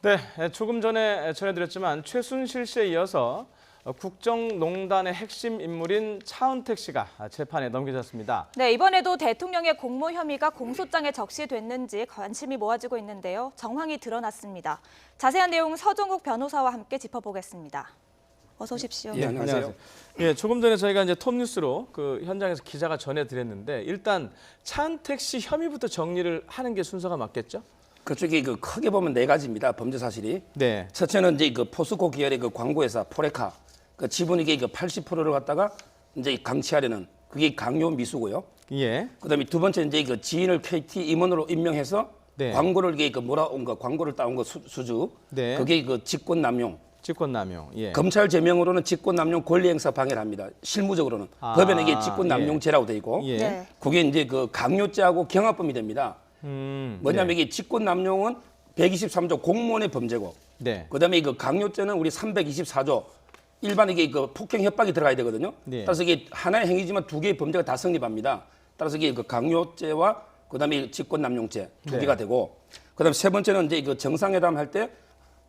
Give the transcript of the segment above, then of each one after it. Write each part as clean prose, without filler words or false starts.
네, 조금 전에 전해드렸지만 최순실 씨에 이어서 국정농단의 핵심 인물인 차은택 씨가 재판에 넘겨졌습니다. 네, 이번에도 대통령의 공모 혐의가 공소장에 적시됐는지 관심이 모아지고 있는데요. 정황이 드러났습니다. 자세한 내용 서종국 변호사와 함께 짚어보겠습니다. 어서 오십시오. 예, 안녕하세요. 예, 조금 전에 저희가 이제 톱뉴스로 그 현장에서 기자가 전해드렸는데 일단 차은택 씨 혐의부터 정리를 하는 게 순서가 맞겠죠? 그쪽이 크게 보면 네 가지입니다. 범죄 사실이. 네. 첫째는 이제 포스코 계열의 광고회사 포레카 지분 이게 80%를 갖다가 이제 강취하려는 그게 강요 미수고요. 예. 그다음에 두 번째 이제 지인을 KT 임원으로 임명해서 네. 광고를 이게 몰아온 거 광고를 따온 거 수주. 네. 그게 직권남용. 직권남용. 예. 검찰 제명으로는 직권남용 권리행사 방해를 합니다. 실무적으로는 법에는 이게 직권남용죄라고 돼 있고, 예. 네. 그게 이제 강요죄하고 경합범이 됩니다. 뭐냐면 이게 직권남용은 123조 공무원의 범죄고, 네. 그다음에 강요죄는 우리 324조 일반 이게 폭행 협박이 들어가야 되거든요. 네. 따라서 이게 하나의 행위지만 두 개의 범죄가 다 성립합니다. 따라서 이게 강요죄와 그다음에 직권남용죄 두 네. 개가 되고, 그다음 세 번째는 이제 정상회담 할 때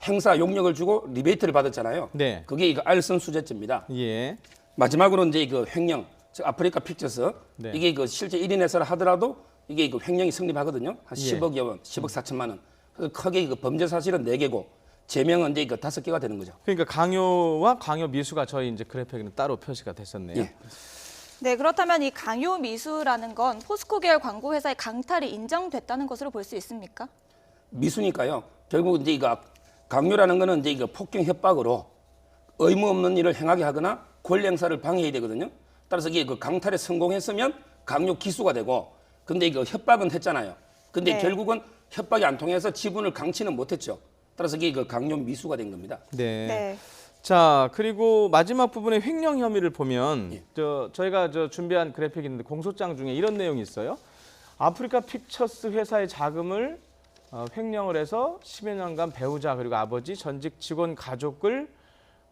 행사 용역을 주고 리베이트를 받았잖아요. 네. 그게 알선 수재죄입니다. 예. 마지막으로 이제 횡령, 즉 아프리카 픽처스 네. 이게 실제 1인 회사를 하더라도 이게 횡령이 성립하거든요. 한 예. 10억여 원, 10억 4천만 원. 그래서 크게 범죄 사실은 4개고 제명은 이제 5개가 되는 거죠. 그러니까 강요와 강요 미수가 저희 이제 그래픽에는 따로 표시가 됐었네요. 예. 네, 그렇다면 이 강요 미수라는 건 포스코 계열 광고 회사의 강탈이 인정됐다는 것으로 볼 수 있습니까? 미수니까요. 결국 이제 강요라는 거는 이제 폭행 협박으로 의무 없는 일을 행하게 하거나 권리 행사를 방해해야 되거든요. 따라서 이게 강탈에 성공했으면 강요 기수가 되고, 근데 협박은 했잖아요. 근데 네. 결국은 협박이 안 통해서 지분을 강취는 못했죠. 따라서 이게 강요 미수가 된 겁니다. 네. 네. 자, 그리고 마지막 부분에 횡령 혐의를 보면 예. 저희가 준비한 그래픽이 있는데 공소장 중에 이런 내용이 있어요. 아프리카 픽처스 회사의 자금을 횡령을 해서 10여 년간 배우자 그리고 아버지 전직 직원 가족을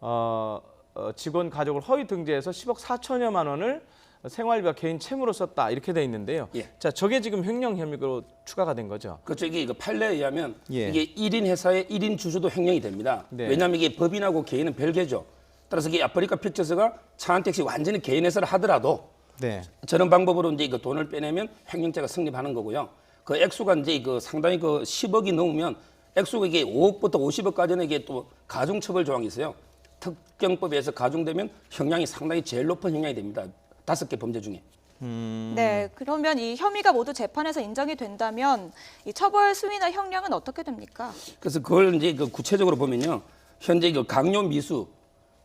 허위 등재해서 10억 4천여만 원을 생활비와 개인 채무로 썼다 이렇게 돼 있는데요. 예. 자, 저게 지금 횡령 혐의로 추가가 된 거죠. 그렇죠. 이게 판례에 의하면 예. 이게 1인 회사의 1인 주주도 횡령이 됩니다. 네. 왜냐하면 이게 법인하고 개인은 별개죠. 따라서 이게 아프리카 픽처스가 차은택 씨 완전히 개인 회사를 하더라도 네. 저런 방법으로 이제 돈을 빼내면 횡령죄가 성립하는 거고요. 그 액수가 이제 상당히 10억이 넘으면 액수가 이게 5억부터 50억까지는 이게 또 가중처벌 조항이 있어요. 특경법에서 가중되면 형량이 상당히 제일 높은 형량이 됩니다. 5개 범죄 중에. 네, 그러면 이 혐의가 모두 재판에서 인정이 된다면 이 처벌 수위나 형량은 어떻게 됩니까? 그래서 그걸 이제 구체적으로 보면요. 현재 강요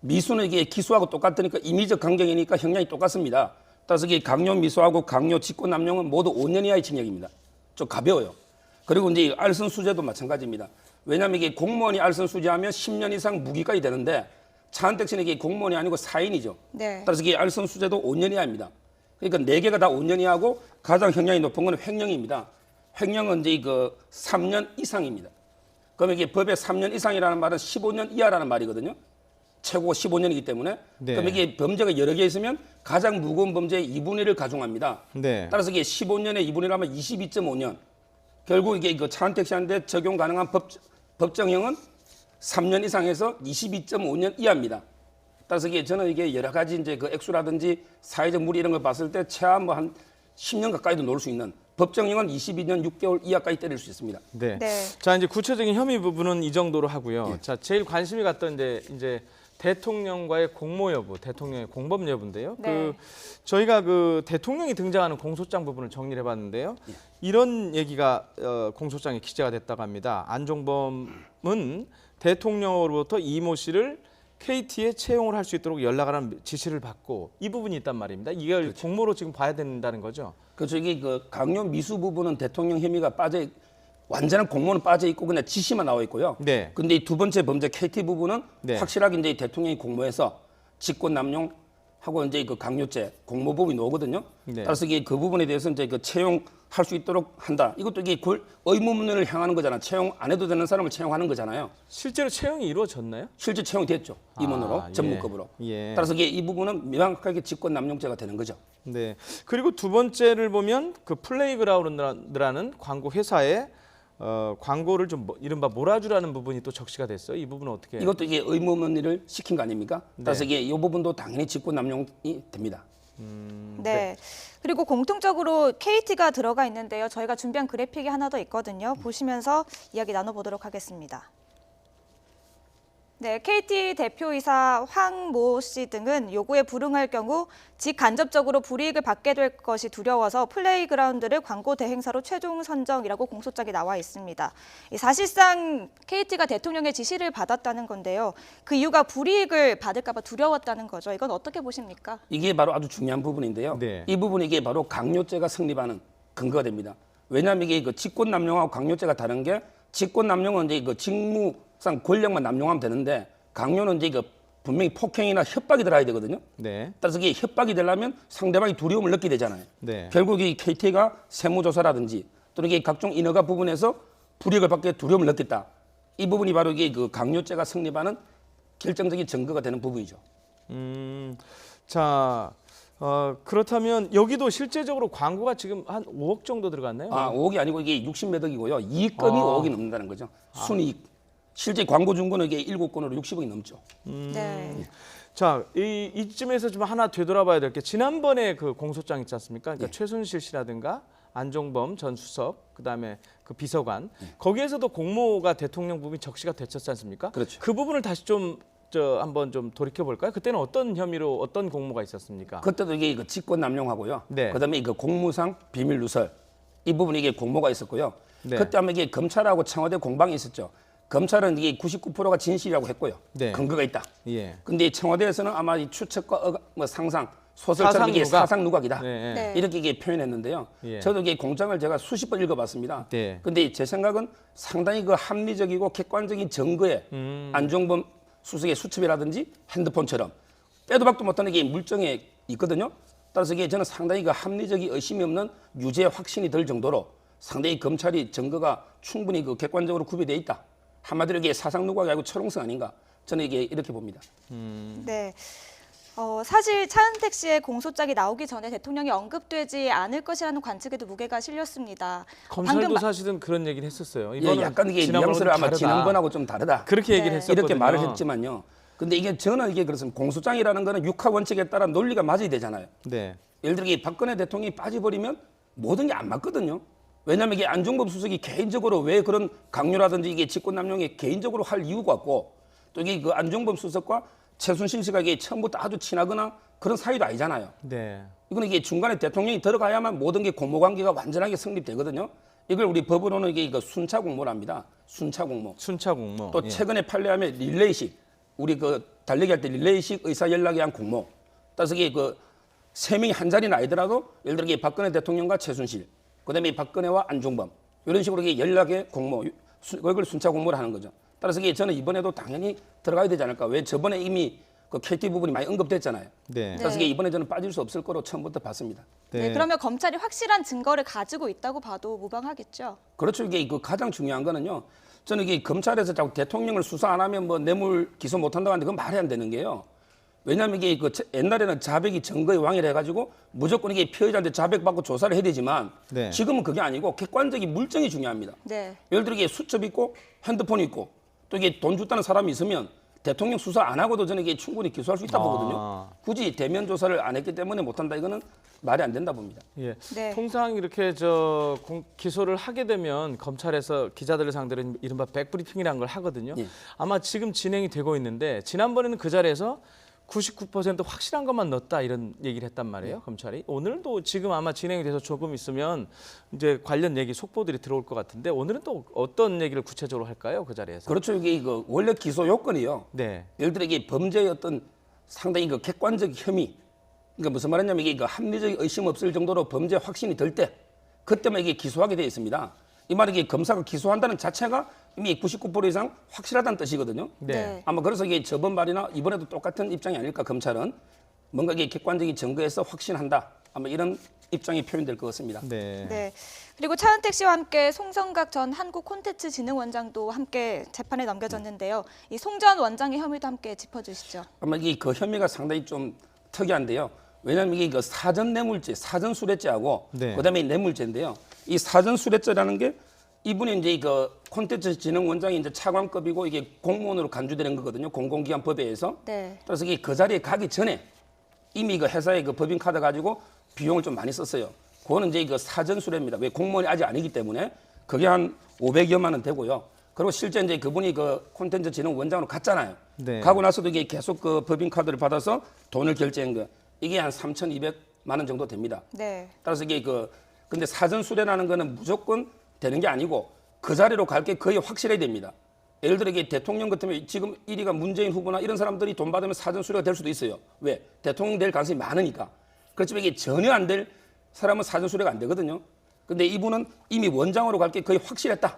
미수는 이게 기수하고 똑같으니까 임의적 강경이니까 형량이 똑같습니다. 따라서 이게 강요 미수하고 강요 직권남용은 모두 5년 이하의 징역입니다. 좀 가벼워요. 그리고 이제 알선 수재도 마찬가지입니다. 왜냐하면 이게 공무원이 알선 수재하면 10년 이상 무기까지 되는데 차은택 씨는 이게 공무원이 아니고 사인이죠. 네. 따라서 이게 알선 수재도 5년 이하입니다. 그러니까 4개가 다 5년 이하고 가장 형량이 높은 건 횡령입니다. 횡령은 이제 3년 이상입니다. 그러면 이게 법에 3년 이상이라는 말은 15년 이하라는 말이거든요. 최고가 15년이기 때문에. 네. 그럼 이게 범죄가 여러 개 있으면 가장 무거운 범죄의 2분의 1을 가중합니다. 네. 따라서 이게 15년에 2분의 1 하면 22.5년. 결국 이게 차은택 씨한테 적용 가능한 법정형은 3년 이상에서 22.5년 이하입니다. 따라서 저는 이게 여러 가지 이제 액수라든지 사회적 무리 이런 걸 봤을 때 최하 한 10년 가까이도 놓을 수 있는 법정형은 22년 6개월 이하까지 때릴 수 있습니다. 네. 네. 자, 이제 구체적인 혐의 부분은 이 정도로 하고요. 예. 자, 제일 관심이 갔던 이제 대통령과의 공모 여부, 대통령의 공범 여부인데요. 네. 저희가 대통령이 등장하는 공소장 부분을 정리를 해봤는데요. 예. 이런 얘기가 공소장에 기재가 됐다고 합니다. 안종범은 대통령으로부터 이모 씨를 KT에 채용을 할 수 있도록 연락하라는 지시를 받고 이 부분이 있단 말입니다. 이걸 그렇죠. 공모로 지금 봐야 된다는 거죠. 그렇죠. 이게 강요 미수 부분은 대통령 혐의가 완전한 공모는 빠져 있고 그냥 지시만 나와 있고요. 네. 근데 이 두 번째 범죄 KT 부분은 네. 확실하게 이제 대통령이 공모해서 직권남용하고 이제 강요죄 공모법이 나오거든요. 네. 따라서 이게 그 부분에 대해서 이제 채용할 수 있도록 한다. 이것도 이게 의무문을 향하는 거잖아. 채용 안 해도 되는 사람을 채용하는 거잖아요. 실제로 채용이 이루어졌나요? 실제 채용이 됐죠. 임원으로 예. 전문급으로. 예. 따라서 이 부분은 명확하게 직권남용죄가 되는 거죠. 네. 그리고 두 번째를 보면 플레이그라운드라는 광고 회사에 광고를 좀 이른바 몰아주라는 부분이 또 적시가 됐어요. 이 부분은 어떻게? 이것도 이게 의무 없는 일을 시킨 거 아닙니까? 네. 따라서 이게 이 부분도 당연히 직권남용이 됩니다. 네. 그리고 공통적으로 KT가 들어가 있는데요. 저희가 준비한 그래픽이 하나 더 있거든요. 보시면서 이야기 나눠보도록 하겠습니다. 네, KT 대표이사 황모 씨 등은 요구에 불응할 경우 직간접적으로 불이익을 받게 될 것이 두려워서 플레이그라운드를 광고 대행사로 최종 선정이라고 공소장에 나와 있습니다. 사실상 KT가 대통령의 지시를 받았다는 건데요. 그 이유가 불이익을 받을까 봐 두려웠다는 거죠. 이건 어떻게 보십니까? 이게 바로 아주 중요한 부분인데요. 네. 이 부분이 이게 바로 강요죄가 성립하는 근거가 됩니다. 왜냐하면 이게 그 직권남용하고 강요죄가 다른 게 직권남용은 이제 그 직무상 권력만 남용하면 되는데 강요는 이제 그 분명히 폭행이나 협박이 들어야 되거든요. 네. 따라서 이게 협박이 되려면 상대방이 두려움을 느끼게 되잖아요. 네. 결국 이 KT가 세무조사라든지 또는 이게 각종 인허가 부분에서 불이익을 받게 두려움을 느꼈다. 이 부분이 바로 이게 그 강요죄가 성립하는 결정적인 증거가 되는 부분이죠. 자, 그렇다면 여기도 실제적으로 광고가 지금 한 5억 정도 들어갔나요? 5억이 아니고 이게 60몇 억이고요. 이익금이 5억이 넘는다는 거죠. 순이익. 실제 광고 준 거는 이게 7건으로 60억이 넘죠. 네. 자, 이쯤에서 좀 하나 되돌아봐야 될 게 지난번에 그 공소장 있지 않습니까? 그러니까 예. 최순실 씨라든가 안종범 전 수석, 그다음에 그 비서관 거기에서도 공모가 대통령 부분이 적시가 됐었지 않습니까? 그렇죠. 그 부분을 다시 좀 한번 좀 돌이켜 볼까요? 그때는 어떤 혐의로 어떤 공모가 있었습니까? 그때도 이게 그 직권 남용하고요. 네. 그다음에 그 공무상 비밀 누설 이 부분이 이게 공모가 있었고요. 네. 그때 아마 이게 검찰하고 청와대 공방이 있었죠. 검찰은 이게 99%가 진실이라고 했고요. 네. 근거가 있다. 예. 근데 청와대에서는 아마 이 추측과 뭐 상상, 소설처럼 이게 사상 사상 누각이다. 네. 네. 이렇게 이게 표현했는데요. 예. 저도 이게 공장을 제가 수십 번 읽어봤습니다. 네. 근데 제 생각은 상당히 그 합리적이고 객관적인 증거에 안종범 수석의 수첩이라든지 핸드폰처럼 빼도 박도 못하는 게 물증에 있거든요. 따라서 이게 저는 상당히 그 합리적이 의심이 없는 유죄 확신이 들 정도로 상당히 검찰이 증거가 충분히 그 객관적으로 구비되어 있다. 한마디로 이게 사상 누각이 아니고 철옹성 아닌가. 저는 이게 이렇게 봅니다. 네. 사실 차은택 씨의 공소장이 나오기 전에 대통령이 언급되지 않을 것이라는 관측에도 무게가 실렸습니다. 검찰도 사실은 그런 얘기를 했었어요. 예, 이거는 약간 이게 지난번하고는 뉘앙스를 아마 다르다. 지난번하고 좀 다르다. 그렇게 얘기를 네. 했었거든요. 이렇게 말을 했지만요. 근데 이게 저는 이게 그렇습니다. 공소장이라는 거는 육하 원칙에 따라 논리가 맞아야 되잖아요. 네. 예를 들어 이 박근혜 대통령이 빠져버리면 모든 게 안 맞거든요. 왜냐하면 이게 안종범 수석이 개인적으로 왜 그런 강요라든지 이게 직권남용에 개인적으로 할 이유가 없고 또 이게 그 안종범 수석과 최순실 씨가 이게 처음부터 아주 친하거나 그런 사이도 아니잖아요. 네. 이거는 이게 중간에 대통령이 들어가야만 모든 게 공모관계가 완전하게 성립되거든요. 이걸 우리 법으로는 이게 이거 순차 공모랍니다. 순차 공모. 순차 공모. 또 예. 최근에 판례하면 릴레이식. 우리 그 달리기 할 때 릴레이식 의사 연락에 의한 공모. 따라서 이게 그 세 명이 한 자리는 아니더라도 예를 들어 이게 박근혜 대통령과 최순실, 그다음에 박근혜와 안종범 이런 식으로 이게 연락의 공모, 이걸 순차 공모를 하는 거죠. 따라서 이게 저는 이번에도 당연히 들어가야 되지 않을까. 왜 저번에 이미 그 KT 부분이 많이 언급됐잖아요. 네. 그래서 네. 이게 이번에 저는 빠질 수 없을 거로 처음부터 봤습니다. 네. 그러면 검찰이 확실한 증거를 가지고 있다고 봐도 무방하겠죠. 그렇죠. 이게 그 가장 중요한 거는요. 저는 이게 검찰에서 자꾸 대통령을 수사 안 하면 뭐 뇌물 기소 못 한다고 하는데 그건 말이 안 되는 게요. 왜냐하면 이게 그 옛날에는 자백이 증거의 왕이라 해가지고 무조건 이게 피해자한테 자백받고 조사를 해야 되지만 네. 지금은 그게 아니고 객관적인 물증이 중요합니다. 네. 예를 들어 이게 수첩 있고 핸드폰이 있고 또 이게 돈 줬다는 사람이 있으면 대통령 수사 안 하고도 저는 이게 충분히 기소할 수 있다 보거든요. 굳이 대면 조사를 안 했기 때문에 못한다 이거는 말이 안 된다 봅니다. 예. 네. 통상 이렇게 기소를 하게 되면 검찰에서 기자들을 상대로 이른바 백브리핑이라는 걸 하거든요. 예. 아마 지금 진행이 되고 있는데 지난번에는 그 자리에서 99% 확실한 것만 넣었다 이런 얘기를 했단 말이에요. 검찰이. 오늘도 지금 아마 진행이 돼서 조금 있으면 이제 관련 얘기 속보들이 들어올 것 같은데 오늘은 또 어떤 얘기를 구체적으로 할까요? 그 자리에서. 그렇죠. 이게 그 원래 기소 요건이요. 네. 예를 들어 이게 범죄의 어떤 상당히 그 객관적 혐의, 그러니까 무슨 말이냐면 이게 그 합리적 의심 없을 정도로 범죄 확신이 들 때 그때만 이게 기소하게 되어 있습니다. 이 말이 이게 검사가 기소한다는 자체가 이미 99% 이상 확실하다는 뜻이거든요. 네. 아마 그래서 이게 저번 말이나 이번에도 똑같은 입장이 아닐까 검찰은 뭔가 이게 객관적인 증거에서 확신한다. 아마 이런 입장이 표현될 것 같습니다. 네. 네. 그리고 차은택 씨와 함께 송성각 전 한국콘텐츠진흥원장도 함께 재판에 넘겨졌는데요. 이 송 전 원장의 혐의도 함께 짚어주시죠. 아마 이게 그 혐의가 상당히 좀 특이한데요. 왜냐하면 이게 그 사전 뇌물죄, 사전 수뢰죄하고 네. 그다음에 뇌물죄인데요. 이 사전 수뢰죄라는 게 이분이 이제 그 콘텐츠 진흥원장이 이제 차관급이고 이게 공무원으로 간주되는 거거든요. 공공기관 법에 의해서. 네. 그래서 이게 그 자리에 가기 전에 이미 그 회사의 그 법인카드 가지고 비용을 좀 많이 썼어요. 그거는 이제 그 사전 수뢰입니다. 왜 공무원이 아직 아니기 때문에 그게 한 500여만 원 되고요. 그리고 실제 이제 그분이 그 콘텐츠 진흥원장으로 갔잖아요. 네. 가고 나서도 이게 계속 그 법인카드를 받아서 돈을 결제한 거 이게 한 3,200만 원 정도 됩니다. 네. 따라서 이게 근데 사전 수뢰라는 거는 무조건 되는 게 아니고 그 자리로 갈 게 거의 확실해야 됩니다. 예를 들어 이게 대통령 같으면 지금 1위가 문재인 후보나 이런 사람들이 돈 받으면 사전 수뢰가 될 수도 있어요. 왜? 대통령 될 가능성이 많으니까. 그렇지만 이게 전혀 안 될 사람은 사전 수뢰가 안 되거든요. 근데 이분은 이미 원장으로 갈 게 거의 확실했다.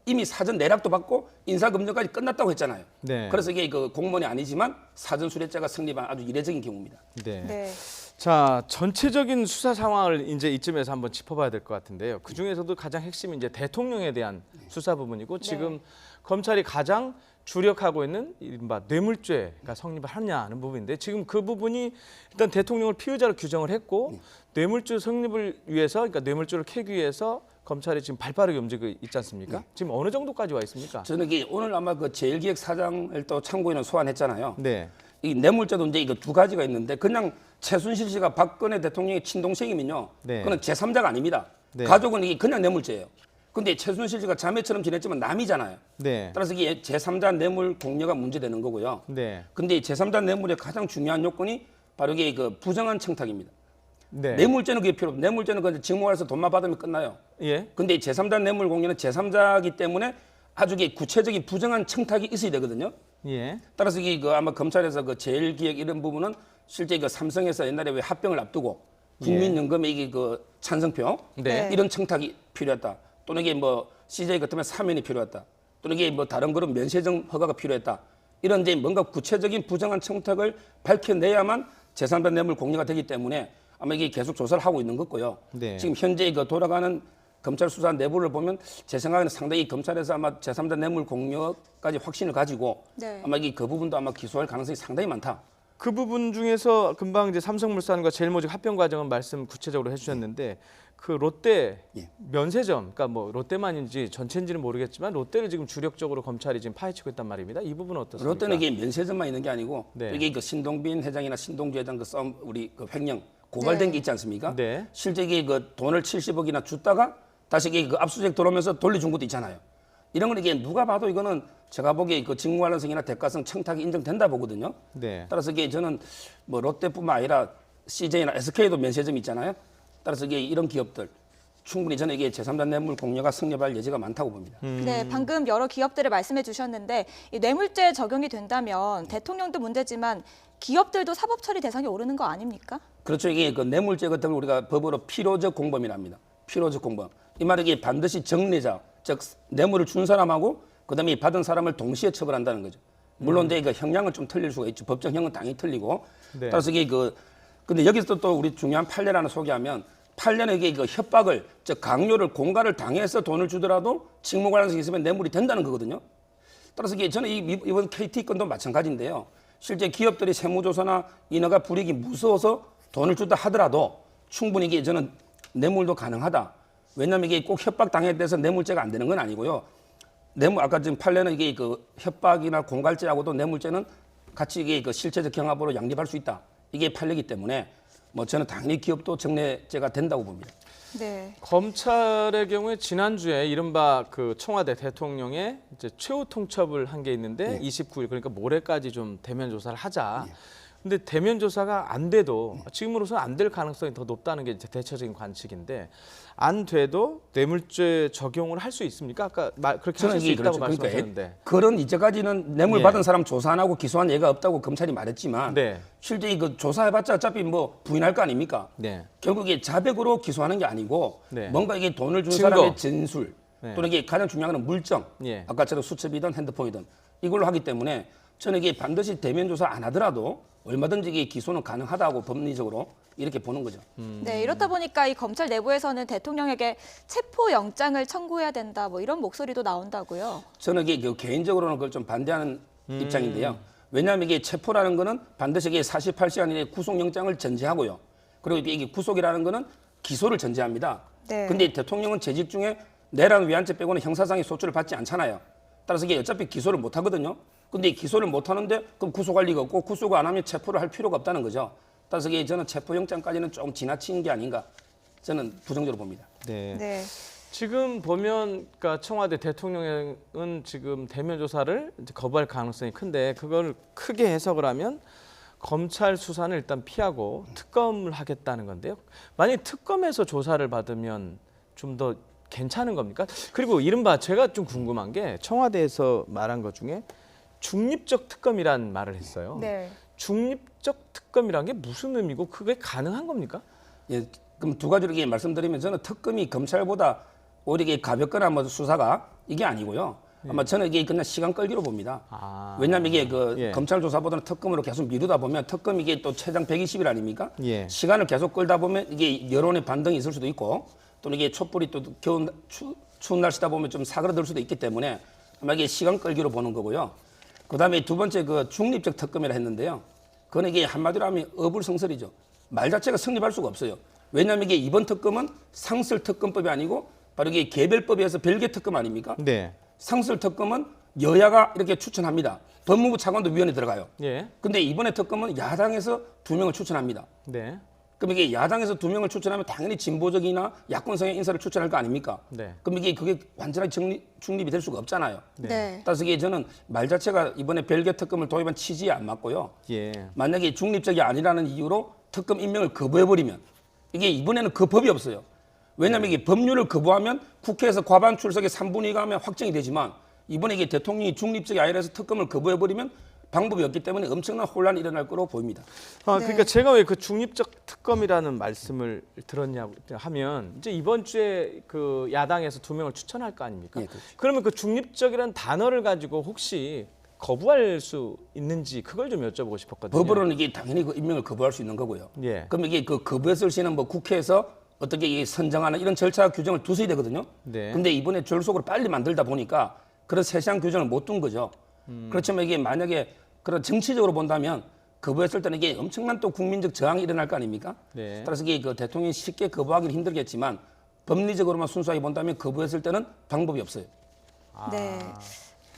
이미 사전 내락도 받고 인사검증까지 끝났다고 했잖아요. 네. 그래서 이게 그 공무원이 아니지만 사전 수뢰죄가 성립한 아주 이례적인 경우입니다. 네. 네. 자, 전체적인 수사 상황을 이제 이쯤에서 한번 짚어봐야 될 것 같은데요. 그 중에서도 가장 핵심이 이제 대통령에 대한 수사 부분이고 지금 검찰이 가장 주력하고 있는 이른바 뇌물죄가 성립을 하느냐 하는 부분인데 지금 그 부분이 일단 대통령을 피의자로 규정을 했고 뇌물죄 성립을 위해서 그러니까 뇌물죄를 캐기 위해서 검찰이 지금 발빠르게 움직이고 있지 않습니까? 지금 어느 정도까지 와 있습니까? 저는 이게 오늘 아마 그 제일기획사장을 또 참고인을 소환했잖아요. 네. 이 뇌물죄도 이제 이거 두 가지가 있는데 그냥 최순실 씨가 박근혜 대통령의 친동생이면요. 네. 그건 제3자가 아닙니다. 네. 가족은 이게 그냥 뇌물죄예요. 근데 최순실 씨가 자매처럼 지냈지만 남이잖아요. 네. 따라서 이게 제3자 뇌물 공여가 문제되는 거고요. 네. 근데 이 제3자 뇌물의 가장 중요한 요건이 바로 이게 그 부정한 청탁입니다. 네. 뇌물죄는 그게 필요 없고 뇌물죄는 그냥 직무에서 돈만 받으면 끝나요. 예. 근데 이 제3자 뇌물 공여는 제3자이기 때문에 아주 이게 구체적인 부정한 청탁이 있어야 되거든요. 예. 따라서 이게 그 아마 검찰에서 그 제일기획 이런 부분은 실제 그 삼성에서 옛날에 왜 합병을 앞두고 국민연금에 이게 그 찬성표 네. 이런 청탁이 필요했다. 또는 이게 뭐 CJ 같으면 사면이 필요했다. 또는 이게 뭐 다른 그런 면세점 허가가 필요했다. 이런 이제 뭔가 구체적인 부정한 청탁을 밝혀내야만 제3자 뇌물 공여가 되기 때문에 아마 이게 계속 조사를 하고 있는 거고요. 네. 지금 현재 그 돌아가는 검찰 수사 내부를 보면 제 생각에는 상당히 검찰에서 아마 제3자 뇌물 공여까지 확신을 가지고 네. 아마 이게 그 부분도 아마 기소할 가능성이 상당히 많다. 그 부분 중에서 금방 이제 삼성물산과 제일모직 합병 과정은 말씀 구체적으로 해주셨는데 그 롯데 예. 면세점, 그러니까 뭐 롯데만인지 전체인지는 모르겠지만 롯데를 지금 주력적으로 검찰이 지금 파헤치고 있단 말입니다. 이 부분은 어떻습니까? 롯데는 이게 면세점만 있는 게 아니고 네. 이게 그 신동빈 회장이나 신동주 회장 그 싸움 우리 그 횡령 고발된 네. 게 있지 않습니까? 네. 실제 이게 그 돈을 70억이나 줬다가 다시 이게 그 압수수색 들어오면서 돌려준 것도 있잖아요. 이런 건 이게 누가 봐도 이거는 제가 보기에 그 직무 관련성이나 대가성 청탁이 인정된다 보거든요. 네. 따라서 이게 저는 뭐 롯데뿐만 아니라 CJ나 SK도 면세점이 있잖아요. 따라서 이게 이런 기업들 충분히 저는 이게 제3자 뇌물 공여가 성립할 여지가 많다고 봅니다. 네, 방금 여러 기업들을 말씀해 주셨는데 이 뇌물죄 적용이 된다면 대통령도 문제지만 기업들도 사법 처리 대상에 오르는 거 아닙니까? 그렇죠. 이게 그 뇌물죄 같은 걸 우리가 법으로 필요적 공범이랍니다. 필요적 공범. 이 말은 이게 반드시 정례자, 즉 뇌물을 준 사람하고 그다음에 받은 사람을 동시에 처벌한다는 거죠. 물론 이제 그 형량은 좀 틀릴 수가 있죠. 법정형은 당연히 틀리고. 네. 따라서 이게 근데 여기서 또 우리 중요한 판례라는 소개하면 판례는 이게 그 협박을, 즉 강요를 공갈을 당해서 돈을 주더라도 직무 관련성이 있으면 뇌물이 된다는 거거든요. 따라서 이게 저는 이번 KT 건도 마찬가지인데요. 실제 기업들이 세무조사나 인허가 불이익이 무서워서 돈을 주다 하더라도 충분히 이게 저는 뇌물도 가능하다. 왜냐하면 이게 꼭 협박 당해야 돼서 뇌물죄가 안 되는 건 아니고요. 뇌물 아까 지금 판례는 이게 그 협박이나 공갈죄하고도 뇌물죄는 같이 이게 그 실체적 경합으로 양립할 수 있다. 이게 판례이기 때문에 뭐 저는 당연히 기업도 정례죄가 된다고 봅니다. 네. 검찰의 경우에 지난주에 이른바 그 청와대 대통령의 이제 최후 통첩을 한 게 있는데 29일 그러니까 모레까지 좀 대면 조사를 하자. 근데 대면 조사가 안 돼도 지금으로서는 안 될 가능성이 더 높다는 게 이제 대체적인 관측인데 안 돼도 뇌물죄 적용을 할 수 있습니까? 아까 그렇게 하실 수 이게 있다고 그렇죠. 말씀하셨는데. 그런 이제까지는 뇌물 예. 받은 사람 조사 안 하고 기소한 예가 없다고 검찰이 말했지만 네. 실제 그 조사해봤자 어차피 뭐 부인할 거 아닙니까? 네. 결국에 자백으로 기소하는 게 아니고 네. 뭔가 이게 돈을 준 증거. 사람의 진술 네. 또는 이게 가장 중요한 건 물증 예. 아까처럼 수첩이든 핸드폰이든 이걸로 하기 때문에 저는 이게 반드시 대면 조사 안 하더라도 얼마든지 이게 기소는 가능하다고 법리적으로 이렇게 보는 거죠. 네, 이렇다 보니까 이 검찰 내부에서는 대통령에게 체포 영장을 청구해야 된다 뭐 이런 목소리도 나온다고요. 저는 이게 그 개인적으로는 그걸 좀 반대하는 입장인데요. 왜냐하면 이게 체포라는 거는 반드시 이게 48시간 이내 구속영장을 전제하고요. 그리고 이게 구속이라는 거는 기소를 전제합니다. 네. 근데 대통령은 재직 중에 내란 위안죄 빼고는 형사상의 소추를 받지 않잖아요. 따라서 이게 어차피 기소를 못 하거든요. 근데 기소를 못 하는데 그럼 구속할 리가 없고 구속을 안 하면 체포를 할 필요가 없다는 거죠. 따라서 이게 저는 체포영장까지는 좀 지나친 게 아닌가 저는 부정적으로 봅니다. 네. 네. 지금 보면 그러니까 청와대 대통령은 지금 대면 조사를 이제 거부할 가능성이 큰데 그걸 크게 해석을 하면 검찰 수사는 일단 피하고 특검을 하겠다는 건데요. 만약 특검에서 조사를 받으면 좀 더 괜찮은 겁니까? 그리고 이른바 제가 좀 궁금한 게 청와대에서 말한 것 중에 중립적 특검이란 말을 했어요. 네. 중립적 특검이란 게 무슨 의미고 그게 가능한 겁니까? 예, 그럼 두 가지로 이렇게 말씀드리면 저는 특검이 검찰보다 오히려 이게 가볍거나 뭐 수사가 이게 아니고요. 아마 저는 이게 그냥 시간 끌기로 봅니다. 왜냐하면 이게 그 예. 검찰 조사보다는 특검으로 계속 미루다 보면 특검 이게 또 최장 120일 아닙니까? 예. 시간을 계속 끌다 보면 이게 여론의 반등이 있을 수도 있고 또는 이게 촛불이 또 겨운 추운 날씨다 보면 좀 사그라들 수도 있기 때문에 아마 이게 시간 끌기로 보는 거고요. 그다음에 두 번째 그 중립적 특검이라 했는데요. 그건 이게 한마디로 하면 어불성설이죠. 말 자체가 성립할 수가 없어요. 왜냐하면 이게 이번 특검은 상설 특검법이 아니고 바로 이게 개별법에서 별개 특검 아닙니까? 네. 상설 특검은 여야가 이렇게 추천합니다. 법무부 차관도 위원회 들어가요. 예. 근데 이번에 특검은 야당에서 2명을 추천합니다. 네. 그럼 이게 야당에서 2명을 추천하면 당연히 진보적이나 야권 성향 인사를 추천할 거 아닙니까? 네. 그럼 이게 그게 완전하게 중립이 될 수가 없잖아요. 네. 따라서 이게 저는 말 자체가 이번에 별개 특검을 도입한 취지에 안 맞고요. 예. 만약에 중립적이 아니라는 이유로 특검 임명을 거부해버리면 이게 이번에는 그 법이 없어요. 왜냐하면 이게 법률을 거부하면 국회에서 과반 출석의 3분의 2가 하면 확정이 되지만 이번에 이게 대통령이 중립적이 아니라 해서 특검을 거부해버리면 방법이 없기 때문에 엄청난 혼란이 일어날 거로 보입니다. 그러니까 제가 왜 그 중립적 특검이라는 말씀을 들었냐 하면 이제 이번 주에 그 야당에서 2명을 추천할 거 아닙니까? 예, 그렇죠. 그러면 그 중립적이라는 단어를 가지고 혹시 거부할 수 있는지 그걸 좀 여쭤보고 싶었거든요. 법으로는 이게 당연히 그 임명을 거부할 수 있는 거고요. 예. 그럼 이게 그 거부했을 시는 뭐 국회에서 어떻게 이게 선정하는 이런 절차 규정을 두셔야 되거든요. 네. 근데 이번에 졸속으로 빨리 만들다 보니까 그런 세세한 규정을 못 둔 거죠. 그렇지만 이게 만약에 그런 정치적으로 본다면 거부했을 때는 이게 엄청난 또 국민적 저항이 일어날 거 아닙니까? 네. 따라서 이게 그 대통령이 쉽게 거부하기는 힘들겠지만 법리적으로만 순수하게 본다면 거부했을 때는 방법이 없어요. 네,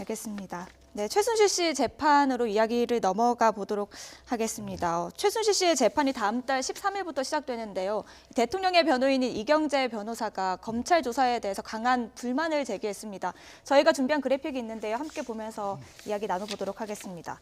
알겠습니다. 네, 최순실 씨 재판으로 이야기를 넘어가 보도록 하겠습니다. 최순실 씨의 재판이 다음 달 13일부터 시작되는데요. 대통령의 변호인인 이경재 변호사가 검찰 조사에 대해서 강한 불만을 제기했습니다. 저희가 준비한 그래픽이 있는데요. 함께 보면서 이야기 나눠보도록 하겠습니다.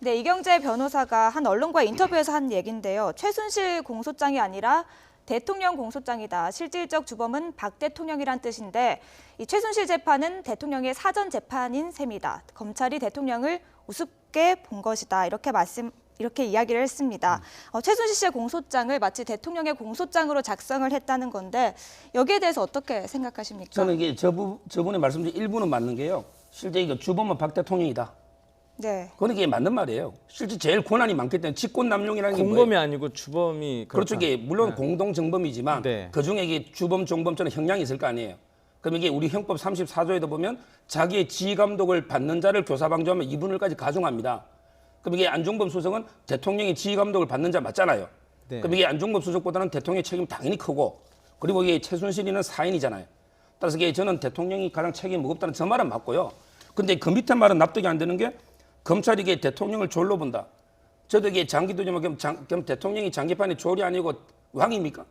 네, 이경재 변호사가 한 언론과 인터뷰에서 한 얘기인데요. 최순실 공소장이 아니라 대통령 공소장이다. 실질적 주범은 박 대통령이란 뜻인데 이 최순실 재판은 대통령의 사전 재판인 셈이다. 검찰이 대통령을 우습게 본 것이다. 이렇게 이야기를 했습니다. 최순실 씨의 공소장을 마치 대통령의 공소장으로 작성을 했다는 건데 여기에 대해서 어떻게 생각하십니까? 저는 이게 저분의 말씀중 일부는 맞는 게요. 실제 이거 주범은 박 대통령이다. 네. 그건 이게 맞는 말이에요. 실제 제일 권한이 많기 때문에 직권남용이라는 게 뭐예요? 공범이 아니고 주범이 그렇죠. 이게 물론 공동정범이지만 네. 그중에 이게 주범, 종범죄는 형량이 있을 거 아니에요. 그럼 이게 우리 형법 34조에도 보면 자기의 지휘감독을 받는 자를 교사방조하면 이분을까지 가중합니다. 그럼 이게 안종범 수석은 대통령이 지휘감독을 받는 자 맞잖아요. 네. 그럼 이게 안종범 수석보다는 대통령의 책임이 당연히 크고 그리고 이게 최순실이는 사인이잖아요. 따라서 이게 저는 대통령이 가장 책임이 무겁다는 저 말은 맞고요. 근데 그 밑에 말은 납득이 안 되는 게 검찰이 이게 대통령을 졸로 본다. 저도 이게 장기도지만 그럼 대통령이 장기판이 졸이 아니고 왕입니까?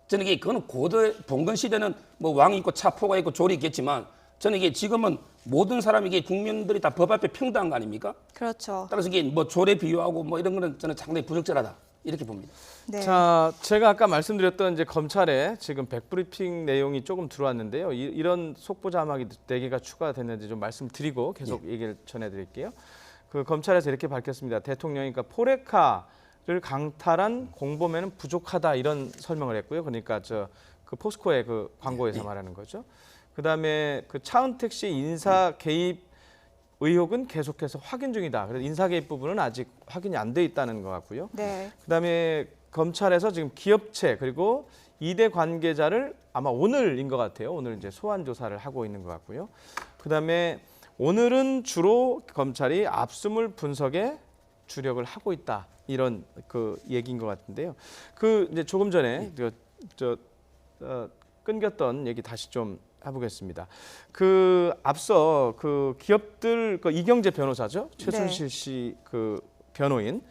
저는 이게 그거는 고대 봉건 시대는 뭐 왕이 있고 차포가 있고 졸이 있겠지만 저는 이게 지금은 모든 사람이 이게 국민들이 다 법 앞에 평등한 거 아닙니까? 그렇죠. 따라서 이게 뭐 졸에 비유하고 뭐 이런 거는 저는 상당히 부적절하다 이렇게 봅니다. 네. 자, 제가 아까 말씀드렸던 이제 검찰에 지금 백브리핑 내용이 조금 들어왔는데요. 이런 속보 자막이 4개가 추가됐는지 좀 말씀드리고 계속 얘기를 전해드릴게요. 그 검찰에서 이렇게 밝혔습니다. 대통령이 그러니까 포레카를 강탈한 공범에는 부족하다 이런 설명을 했고요. 그러니까 그 포스코의 그 광고에서 말하는 거죠. 그다음에 그 차은택 씨 인사 개입 의혹은 계속해서 확인 중이다. 그래서 인사 개입 부분은 아직 확인이 안 돼 있다는 것 같고요. 네. 그다음에 검찰에서 지금 기업체 그리고 2대 관계자를 아마 오늘인 것 같아요. 오늘 이제 소환 조사를 하고 있는 것 같고요. 그다음에 오늘은 주로 검찰이 압수물 분석에 주력을 하고 있다 이런 그 얘기인 것 같은데요. 그 이제 조금 전에 끊겼던 얘기 다시 좀 해보겠습니다. 그 앞서 그 기업들 그 이경재 변호사죠, 최순실 씨 그 변호인.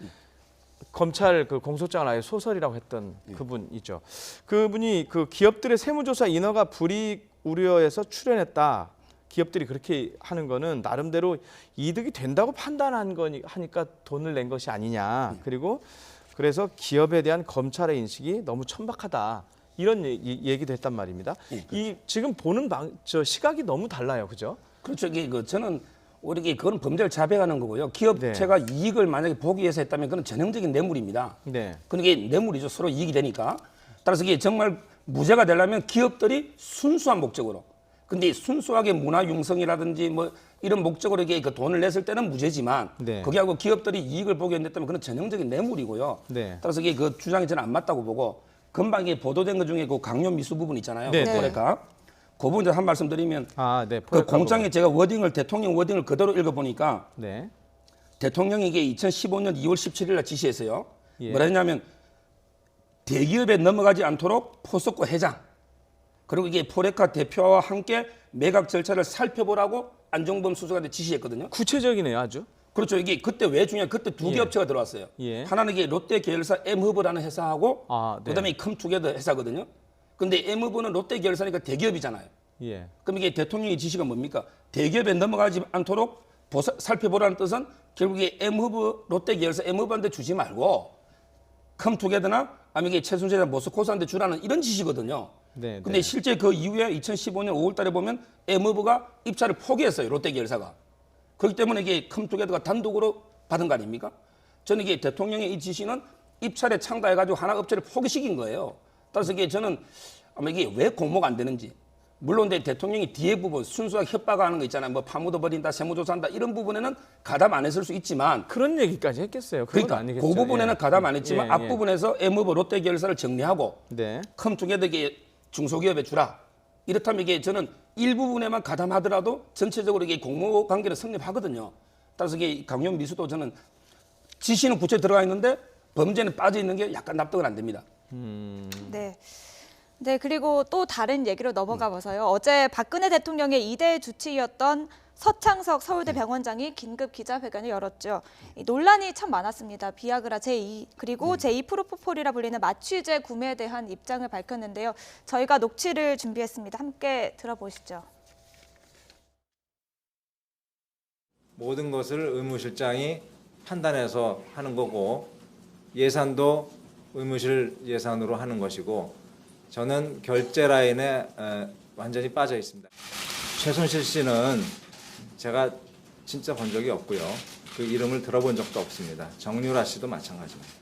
검찰 그 공소장을 아예 소설이라고 했던 그분이죠. 그분이 그 기업들의 세무조사 인허가 불이익 우려에서 출연했다. 기업들이 그렇게 하는 거는 나름대로 이득이 된다고 판단한 하니까 돈을 낸 것이 아니냐. 그리고 그래서 기업에 대한 검찰의 인식이 너무 천박하다. 이런 얘기도 했단 말입니다. 이 지금 보는 시각이 너무 달라요, 그죠? 그렇죠. 이게 저는 오히려 그건 범죄를 자백하는 거고요. 기업체가 이익을 만약에 보기 위해서 했다면 그건 전형적인 뇌물입니다. 네. 그게 뇌물이죠. 서로 이익이 되니까. 따라서 이게 정말 무죄가 되려면 기업들이 순수한 목적으로. 근데 순수하게 문화 융성이라든지 뭐 이런 목적으로 이게 그 돈을 냈을 때는 무죄지만 네. 거기하고 기업들이 이익을 보기 위해서 했다면 그건 전형적인 뇌물이고요. 네. 따라서 이게 그 주장이 저는 안 맞다고 보고 금방 이게 보도된 것 중에 그 강요 미수 부분 있잖아요. 네. 그러니까 그 부분 한 말씀 드리면 네. 그 공장에 제가 대통령 워딩을 그대로 읽어보니까 네. 대통령이 이게 2015년 2월 17일 날 지시했어요. 예. 뭐라 했냐면 대기업에 넘어가지 않도록 포스코 회장 그리고 이게 포레카 대표와 함께 매각 절차를 살펴보라고 안종범 수석한테 지시했거든요. 구체적이네요, 아주. 그렇죠. 이게 그때 왜 중요한 그때 두 개 예. 업체가 들어왔어요. 예. 하나는 이게 롯데 계열사 M허브라는 회사하고 네. 그다음에 컴투게더 회사거든요. 근데 M허브는 롯데 계열사니까 대기업이잖아요. 예. 그럼 이게 대통령의 지시가 뭡니까? 대기업에 넘어가지 않도록 살펴보라는 뜻은 결국에 M허브 롯데 계열사 M허브한테 주지 말고 컴투게더나 아니면 이게 최순실이나 모스코스한테 주라는 이런 지시거든요. 네. 근데 실제 그 이후에 2015년 5월 달에 보면 M허브가 입찰을 포기했어요. 롯데 계열사가. 그렇기 때문에 이게 컴투게더가 단독으로 받은 거 아닙니까? 저는 이게 대통령의 이 지시는 입찰에 참가해가지고 하나 업체를 포기시킨 거예요. 따라서 이게 저는 아마 이게 왜 공모가 안 되는지. 물론 대통령이 뒤에 부분 순수하게 협박하는 거 있잖아요. 뭐 파묻어 버린다, 세무조사한다 이런 부분에는 가담 안 했을 수 있지만 그런 얘기까지 했겠어요. 그건 그러니까 아니겠죠. 그 부분에는 예. 가담 안 했지만 예, 앞부분에서 M허브 롯데 계열사를 정리하고 네. 컴투게더에 중소기업에 주라. 이렇다면 이게 저는 일부분에만 가담하더라도 전체적으로 이게 공모 관계는 성립하거든요. 따라서 이게 강요 미수도 저는 지시는 구체에 들어가 있는데 범죄는 빠져 있는 게 약간 납득은 안 됩니다. 네. 네, 그리고 또 다른 얘기로 넘어가 봐서요. 어제 박근혜 대통령의 2대 주치의였던 서창석 서울대 병원장이 긴급 기자회견을 열었죠. 이 논란이 참 많았습니다. 비아그라 제2 그리고 제2 프로포폴이라 불리는 마취제 구매에 대한 입장을 밝혔는데요. 저희가 녹취를 준비했습니다. 함께 들어보시죠. 모든 것을 의무실장이 판단해서 하는 거고 예산도 의무실 예산으로 하는 것이고 저는 결제 라인에 완전히 빠져 있습니다. 최순실 씨는 제가 진짜 본 적이 없고요. 그 이름을 들어본 적도 없습니다. 정유라 씨도 마찬가지입니다.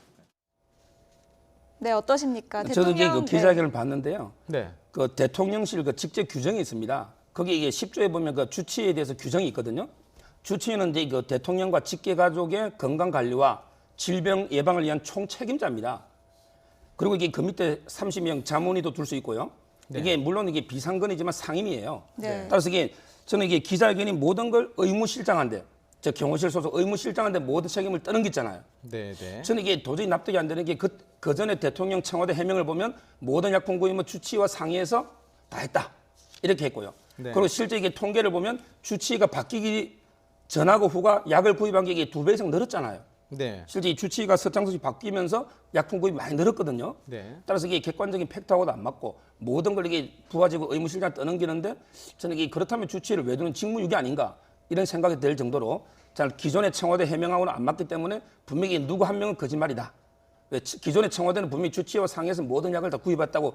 네, 어떠십니까? 저도 이제 그 기자회견을 봤는데요. 네. 그 대통령실 그 직제 규정이 있습니다. 거기 이게 10조에 보면 그 주치의에 대해서 규정이 있거든요. 주치의는 이제 그 대통령과 직계 가족의 건강 관리와 질병 예방을 위한 총 책임자입니다. 그리고 이게 그 밑에 30명 자문의도 둘 수 있고요. 이게 물론 이게 비상근이지만 상임이에요. 네. 따라서 이게 저는 이게 기자회견이 모든 걸 의무실장한테, 저 경호실 소속 의무실장한테 모든 책임을 떠는 게 있잖아요. 네. 네. 저는 이게 도저히 납득이 안 되는 게 그 전에 대통령 청와대 해명을 보면 모든 약품 구입은 주치의와 상의해서 다 했다. 이렇게 했고요. 네. 그리고 실제 이게 통계를 보면 주치의가 바뀌기 전하고 후가 약을 구입한 게 이게 2배 이상 늘었잖아요. 네. 실제 이 주치의가 서창석이 바뀌면서 약품 구입이 많이 늘었거든요. 네. 따라서 이게 객관적인 팩트하고도 안 맞고 모든 걸 이게 부가지고 의무실장 떠넘기는데 저는 이게 그렇다면 주치의를 왜 두는 직무유기 아닌가 이런 생각이 들 정도로 잘 기존의 청와대 해명하고는 안 맞기 때문에 분명히 누구 한 명은 거짓말이다. 왜 기존의 청와대는 분명히 주치의와 상의해서 모든 약을 다 구입했다고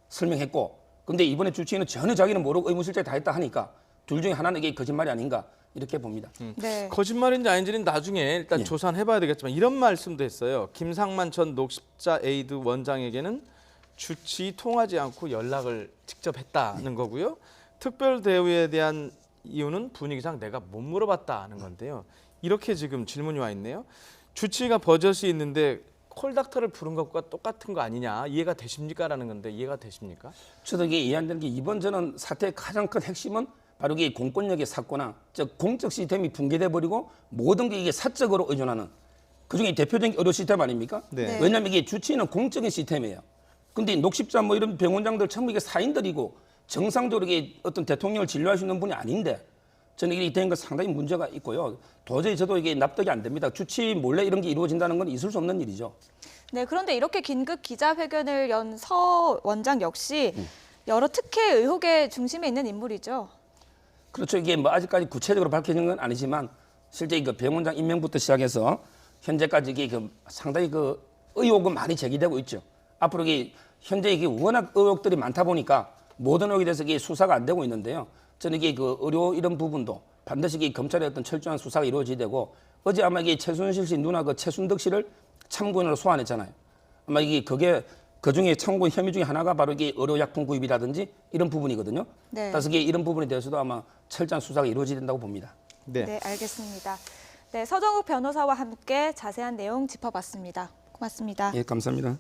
설명했고 근데 이번에 주치의는 전혀 자기는 모르고 의무실장이 다 했다 하니까 둘 중에 하나는 이게 거짓말이 아닌가 이렇게 봅니다. 네. 거짓말인지 아닌지는 나중에 일단 조사는 해봐야 되겠지만 이런 말씀도 했어요. 김상만 전 녹십자 에이드 원장에게는 주치의 통하지 않고 연락을 직접 했다는 거고요. 특별 대우에 대한 이유는 분위기상 내가 못 물어봤다는 건데요. 이렇게 지금 질문이 와 있네요. 주치의가 버젓이 있는데 콜닥터를 부른 것과 똑같은 거 아니냐 이해가 되십니까? 라는 건데 이해가 되십니까? 저도 이게 이해 안 되는 게 이번 저는 사태의 가장 큰 핵심은 바로 이게 공권력의 삭고나 즉 공적 시스템이 붕괴돼 버리고 모든 게 이게 사적으로 의존하는 그중에 대표적인 의료 시스템 아닙니까? 네. 왜냐하면 이게 주치의는 공적인 시스템이에요. 근데 녹십자 뭐 이런 병원장들 전부 이게 사인들이고 정상적으로 이게 어떤 대통령을 진료할 수 있는 분이 아닌데 저는 이게 된 거 상당히 문제가 있고요. 도저히 저도 이게 납득이 안 됩니다. 주치 몰래 이런 게 이루어진다는 건 있을 수 없는 일이죠. 네, 그런데 이렇게 긴급 기자회견을 연 서 원장 역시 여러 특혜 의혹의 중심에 있는 인물이죠. 그렇죠. 이게 뭐 아직까지 구체적으로 밝혀진 건 아니지만 실제 그 병원장 임명부터 시작해서 현재까지 이게 그 상당히 그 의혹은 많이 제기되고 있죠. 앞으로 이게 현재 이게 워낙 의혹들이 많다 보니까 모든 의혹에 대해서 이게 수사가 안 되고 있는데요. 저는 이게 그 의료 이런 부분도 반드시 이게 검찰의 어떤 철저한 수사가 이루어져야 되고 어제 아마 이게 최순실 씨 누나 그 최순덕 씨를 참고인으로 소환했잖아요. 아마 이게 그게 그 중에 참고인 혐의 중에 하나가 바로 이게 의료약품 구입이라든지 이런 부분이거든요. 네. 그래서 이게 이런 부분에 대해서도 아마 철저한 수사가 이루어져야 된다고 봅니다. 네. 네, 알겠습니다. 네, 서정욱 변호사와 함께 자세한 내용 짚어봤습니다. 고맙습니다. 예, 감사합니다.